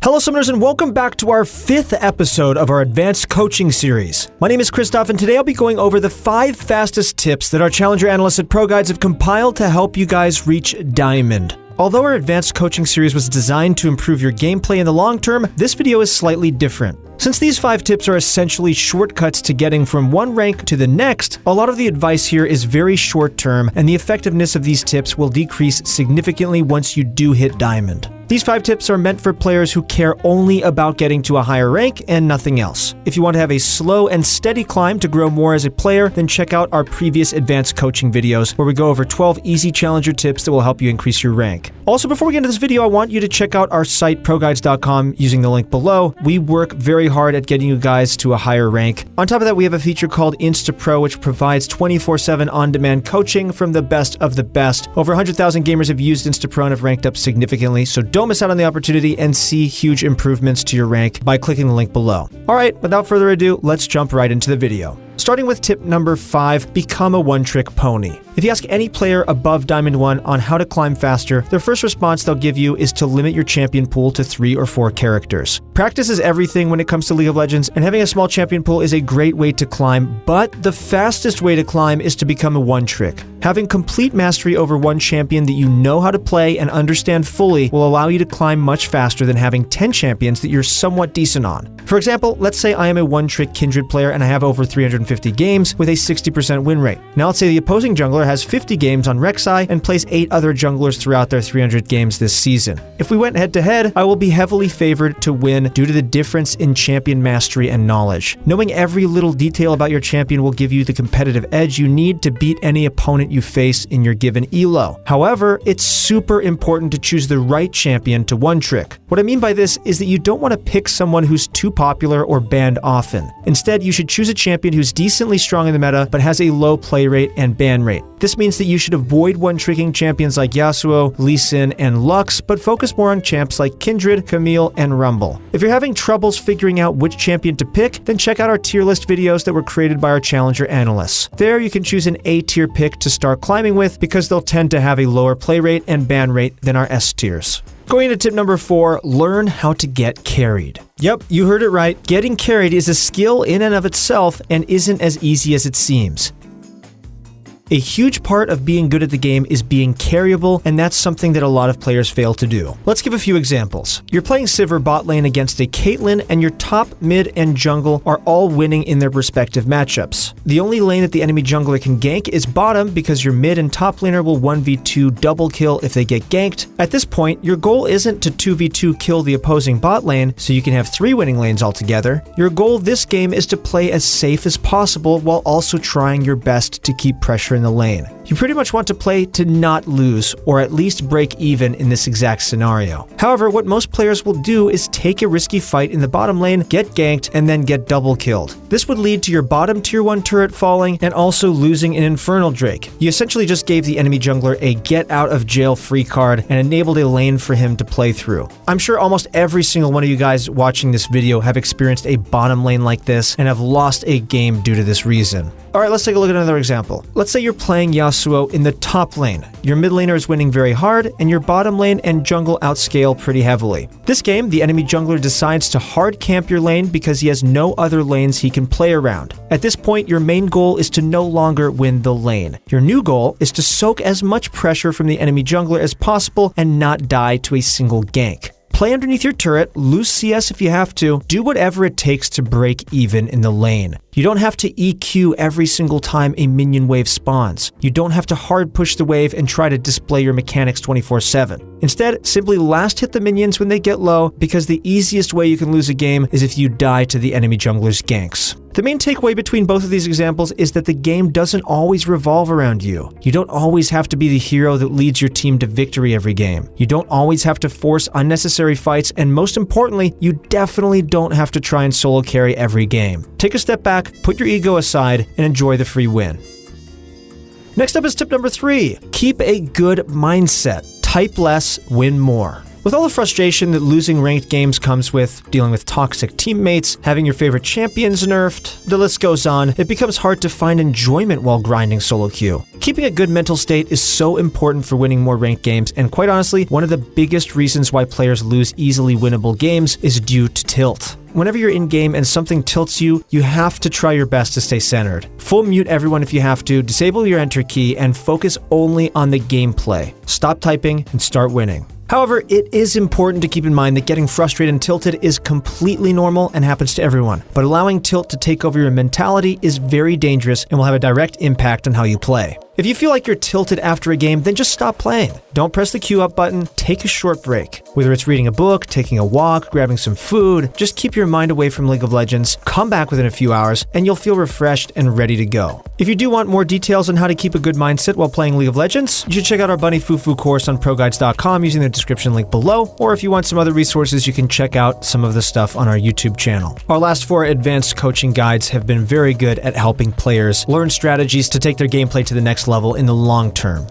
Hello Summoners and welcome back to our 5th episode of our advanced coaching series. My name is Christoph and today I'll be going over the 5 fastest tips that our Challenger analysts at ProGuides have compiled to help you guys reach Diamond. Although our advanced coaching series was designed to improve your gameplay in the long term, this video is slightly different. Since these 5 tips are essentially shortcuts to getting from one rank to the next, a lot of the advice here is very short term and the effectiveness of these tips will decrease significantly once you do hit Diamond. These 5 tips are meant for players who care only about getting to a higher rank and nothing else. If you want to have a slow and steady climb to grow more as a player, then check out our previous advanced coaching videos where we go over 12 easy Challenger tips that will help you increase your rank. Also, before we get into this video, I want you to check out our site ProGuides.com using the link below. We work very hard at getting you guys to a higher rank. On top of that, we have a feature called InstaPro, which provides 24/7 on-demand coaching from the best of the best. Over 100,000 gamers have used InstaPro and have ranked up significantly, so don't miss out on the opportunity and see huge improvements to your rank by clicking the link below. Alright, without further ado, let's jump right into the video. Starting with tip number 5, become a one-trick pony. If you ask any player above Diamond 1 on how to climb faster, their first response they'll give you is to limit your champion pool to 3 or 4 characters. Practice is everything when it comes to League of Legends, and having a small champion pool is a great way to climb, but the fastest way to climb is to become a one-trick. Having complete mastery over one champion that you know how to play and understand fully will allow you to climb much faster than having 10 champions that you're somewhat decent on. For example, let's say I am a one-trick Kindred player and I have over 350 games with a 60% win rate. Now let's say the opposing jungler has 50 games on Rek'Sai and plays 8 other junglers throughout their 300 games this season. If we went head-to-head, I will be heavily favored to win due to the difference in champion mastery and knowledge. Knowing every little detail about your champion will give you the competitive edge you need to beat any opponent you face in your given elo. However, it's super important to choose the right champion to one-trick. What I mean by this is that you don't want to pick someone who's too popular or banned often. Instead, you should choose a champion who's decently strong in the meta but has a low play rate and ban rate. This means that you should avoid one-tricking champions like Yasuo, Lee Sin, and Lux, but focus more on champs like Kindred, Camille, and Rumble. If you're having troubles figuring out which champion to pick, then check out our tier list videos that were created by our Challenger analysts. There, you can choose an A-tier pick to start climbing with because they'll tend to have a lower play rate and ban rate than our S tiers. Going into tip number 4, learn how to get carried. Yep, you heard it right. Getting carried is a skill in and of itself and isn't as easy as it seems. A huge part of being good at the game is being carryable, and that's something that a lot of players fail to do. Let's give a few examples. You're playing Sivir bot lane against a Caitlyn, and your top, mid, and jungle are all winning in their respective matchups. The only lane that the enemy jungler can gank is bottom because your mid and top laner will 1v2 double kill if they get ganked. At this point, your goal isn't to 2v2 kill the opposing bot lane so you can have 3 winning lanes altogether. Your goal this game is to play as safe as possible while also trying your best to keep pressure in the lane. You pretty much want to play to not lose, or at least break even in this exact scenario. However, what most players will do is take a risky fight in the bottom lane, get ganked, and then get double killed. This would lead to your bottom tier 1 turret falling and also losing an Infernal Drake. You essentially just gave the enemy jungler a get out of jail free card and enabled a lane for him to play through. I'm sure almost every single one of you guys watching this video have experienced a bottom lane like this and have lost a game due to this reason. Alright, let's take a look at another example. Let's say you're playing Yasuo in the top lane. Your mid laner is winning very hard, and your bottom lane and jungle outscale pretty heavily. This game, the enemy jungler decides to hard camp your lane because he has no other lanes he can play around. At this point, your main goal is to no longer win the lane. Your new goal is to soak as much pressure from the enemy jungler as possible and not die to a single gank. Play underneath your turret, lose CS if you have to, do whatever it takes to break even in the lane. You don't have to EQ every single time a minion wave spawns. You don't have to hard push the wave and try to display your mechanics 24/7. Instead, simply last hit the minions when they get low because the easiest way you can lose a game is if you die to the enemy jungler's ganks. The main takeaway between both of these examples is that the game doesn't always revolve around you. You don't always have to be the hero that leads your team to victory every game. You don't always have to force unnecessary fights, and most importantly, you definitely don't have to try and solo carry every game. Take a step back, put your ego aside, and enjoy the free win. Next up is tip number 3. Keep a good mindset. Type less, win more. With all the frustration that losing ranked games comes with, dealing with toxic teammates, having your favorite champions nerfed, the list goes on, it becomes hard to find enjoyment while grinding solo queue. Keeping a good mental state is so important for winning more ranked games, and quite honestly, one of the biggest reasons why players lose easily winnable games is due to tilt. Whenever you're in-game and something tilts you, you have to try your best to stay centered. Full mute everyone if you have to, disable your enter key, and focus only on the gameplay. Stop typing and start winning. However, it is important to keep in mind that getting frustrated and tilted is completely normal and happens to everyone. But allowing tilt to take over your mentality is very dangerous and will have a direct impact on how you play. If you feel like you're tilted after a game, then just stop playing. Don't press the queue up button, take a short break. Whether it's reading a book, taking a walk, grabbing some food, just keep your mind away from League of Legends, come back within a few hours, and you'll feel refreshed and ready to go. If you do want more details on how to keep a good mindset while playing League of Legends, you should check out our Bunny Fufu course on ProGuides.com using the description link below, or if you want some other resources, you can check out some of the stuff on our YouTube channel. Our last 4 advanced coaching guides have been very good at helping players learn strategies to take their gameplay to the next level in the long term.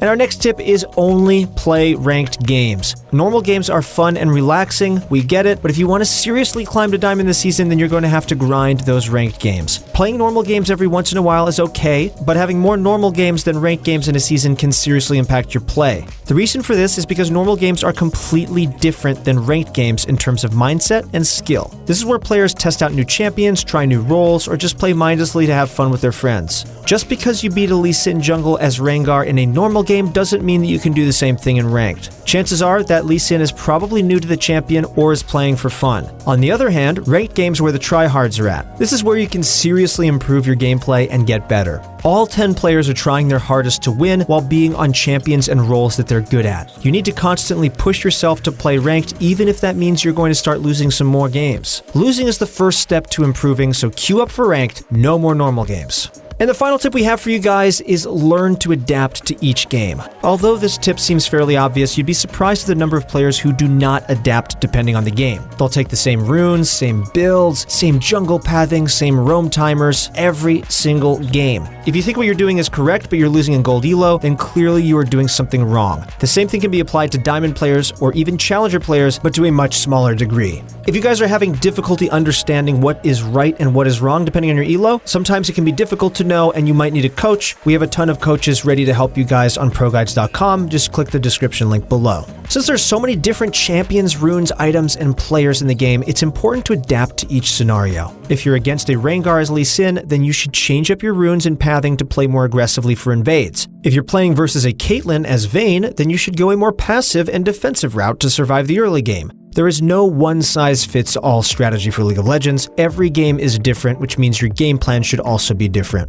And our next tip is only play ranked games. Normal games are fun and relaxing, we get it, but if you want to seriously climb to Diamond this season, then you're going to have to grind those ranked games. Playing normal games every once in a while is okay, but having more normal games than ranked games in a season can seriously impact your play. The reason for this is because normal games are completely different than ranked games in terms of mindset and skill. This is where players test out new champions, try new roles, or just play mindlessly to have fun with their friends. Just because you beat a Lee Sin jungle as Rengar in a normal game doesn't mean that you can do the same thing in ranked. Chances are that Lee Sin is probably new to the champion or is playing for fun. On the other hand, ranked games are where the tryhards are at. This is where you can seriously improve your gameplay and get better. All 10 players are trying their hardest to win while being on champions and roles that they're good at. You need to constantly push yourself to play ranked, even if that means you're going to start losing some more games. Losing is the first step to improving, so queue up for ranked, no more normal games. And the final tip we have for you guys is learn to adapt to each game. Although this tip seems fairly obvious, you'd be surprised at the number of players who do not adapt depending on the game. They'll take the same runes, same builds, same jungle pathing, same roam timers, every single game. If you think what you're doing is correct but you're losing in gold elo, then clearly you are doing something wrong. The same thing can be applied to diamond players or even challenger players, but to a much smaller degree. If you guys are having difficulty understanding what is right and what is wrong depending on your elo, sometimes it can be difficult to know and you might need a coach. We have a ton of coaches ready to help you guys on ProGuides.com. Just click the description link below. Since there's so many different champions, runes, items, and players in the game, it's important to adapt to each scenario. If you're against a Rengar as Lee Sin, then you should change up your runes and pathing to play more aggressively for invades. If you're playing versus a Caitlyn as Vayne, then you should go a more passive and defensive route to survive the early game. There is no one-size-fits-all strategy for League of Legends. Every game is different, which means your game plan should also be different.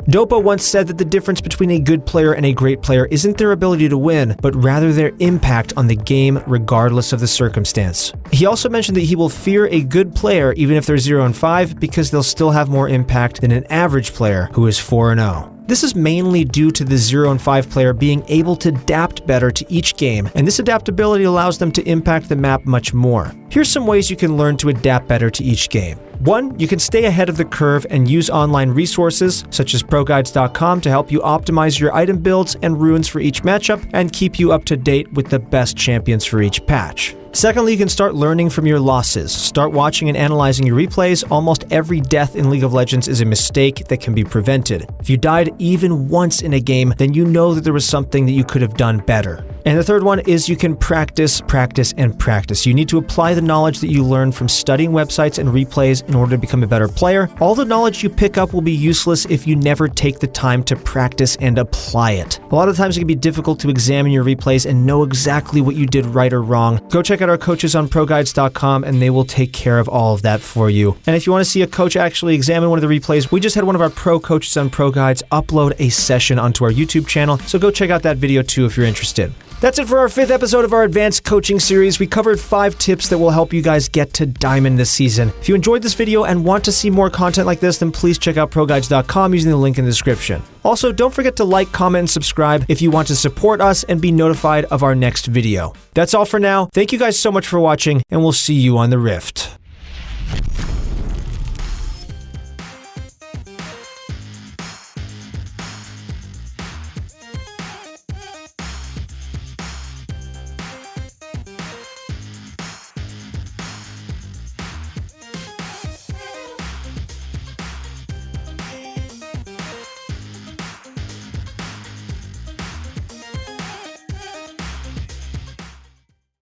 Dopa once said that the difference between a good player and a great player isn't their ability to win, but rather their impact on the game regardless of the circumstance. He also mentioned that he will fear a good player even if they're 0-5 because they'll still have more impact than an average player who is 4-0. This is mainly due to the 0-5 player being able to adapt better to each game, and this adaptability allows them to impact the map much more. Here's some ways you can learn to adapt better to each game. 1. You can stay ahead of the curve and use online resources, such as ProGuides.com, to help you optimize your item builds and runes for each matchup and keep you up to date with the best champions for each patch. Secondly, you can start learning from your losses. Start watching and analyzing your replays. Almost every death in League of Legends is a mistake that can be prevented. If you died even once in a game, then you know that there was something that you could have done better. And the third one is you can practice, practice, and practice. You need to apply the knowledge that you learn from studying websites and replays in order to become a better player. All the knowledge you pick up will be useless if you never take the time to practice and apply it. A lot of times it can be difficult to examine your replays and know exactly what you did right or wrong. Go check out our coaches on ProGuides.com and they will take care of all of that for you. And if you want to see a coach actually examine one of the replays, we just had one of our pro coaches on ProGuides upload a session onto our YouTube channel, so go check out that video too if you're interested. That's it for our 5th episode of our advanced coaching series. We covered 5 tips that will help you guys get to Diamond this season. If you enjoyed this video and want to see more content like this, then please check out ProGuides.com using the link in the description. Also, don't forget to like, comment, and subscribe if you want to support us and be notified of our next video. That's all for now. Thank you guys so much for watching, and we'll see you on the Rift.